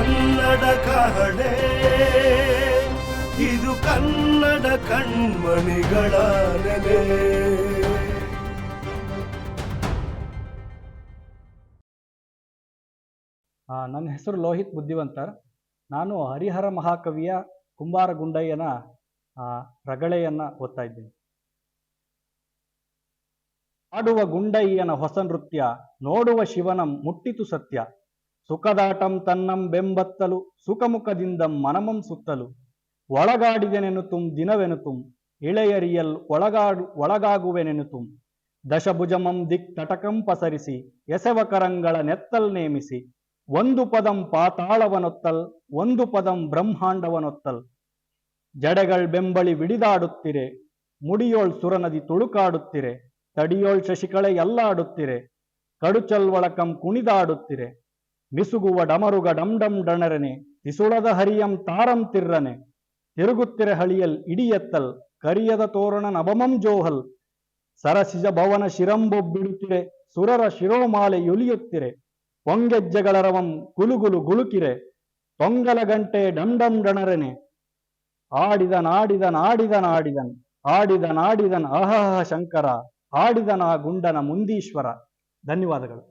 ಕನ್ನಡ ಕಹಳೆ, ಇದು ಕನ್ನಡ ಕಣ್ಮಣಿಗಳ ನೆಲೆ. ನನ್ನ ಹೆಸರು ಲೋಹಿತ್ ಬುದ್ಧಿವಂತರ್. ನಾನು ಹರಿಹರ ಮಹಾಕವಿಯ ಕುಂಬಾರ ಗುಂಡಯ್ಯನ ರಗಳೆಯನ್ನು ಓದ್ತಾ ಇದ್ದೀನಿ. ಆಡುವ ಗುಂಡಯ್ಯನ ಹೊಸ ನೃತ್ಯ, ನೋಡುವ ಶಿವನ ಮುಟ್ಟಿತು ಸತ್ಯ. ಸುಖದಾಟಂ ತನ್ನಂ ಬೆಂಬತ್ತಲು, ಸುಖಮುಖದಿಂದ ಮನಮಂ ಸುತ್ತಲು. ಒಳಗಾಡಿದೆನೆನುತುಂ ದಿನವೆನುತುಂ, ಇಳೆಯರಿಯಲ್ ಒಳಗಾಗುವೆನೆನುತುಂ. ದಶಭುಜಮಂ ದಿಕ್ ತಟಕಂ ಪಸರಿಸಿ, ಎಸೆವ ಕರಂಗಳ ನೆತ್ತಲ್ ನೇಮಿಸಿ. ಒಂದು ಪದಂ ಪಾತಾಳವನೊತ್ತಲ್, ಒಂದು ಪದಂ ಬ್ರಹ್ಮಾಂಡವನೊತ್ತಲ್. ಜಡೆಗಳ್ ಬೆಂಬಳಿ ವಿಡಿದಾಡುತ್ತಿರೆ, ಮುಡಿಯೋಳ್ ಸುರನದಿ ತುಳುಕಾಡುತ್ತಿರೆ. ತಡಿಯೋಳ್ ಶಶಿಕಳೆ ಎಲ್ಲಾಡುತ್ತಿರೆ, ಕಡುಚಲ್ ಒಳಕಂ ಕುಣಿದಾಡುತ್ತಿರೆ. ಮಿಸುಗುವ ಡಮರುಗ ಡಂ ಡಂ ಡಣರನೆ, ತಿಸುಳದ ಹರಿಯಂ ತಾರಂ ತಿರ್ರನೆ. ತಿರುಗುತ್ತಿರೆ ಹಳಿಯಲ್ ಇಡಿಯತ್ತಲ್, ಕರಿಯದ ತೋರಣ ನಭಮಂ ಜೋಹಲ್. ಸರಸಿಜ ಭವನ ಶಿರಂಬೊಬ್ಬಿಡುತ್ತಿರೆ, ಸುರರ ಶಿರೋಮಾಲೆ ಯೊಲಿಯುತ್ತಿರೆ. ಪೊಂಗೆಜ್ಜೆಗಳರವಂ ಗುಲುಗುಲು ಗುಳುಕಿರೆ, ತೊಂಗಲ ಗಂಟೆ ಡಂ ಡಂ ಡಣರನೆ. ಆಡಿದನ್ ಆಡಿದನ್ ಆಡಿದನ್ ಆಡಿದನ್, ಆಡಿದನ್ ಆಡಿದನ್ ಅಹಹ ಶಂಕರ. ಆಡಿದನ ಗುಂಡನ ಮುಂದೀಶ್ವರ. ಧನ್ಯವಾದಗಳು.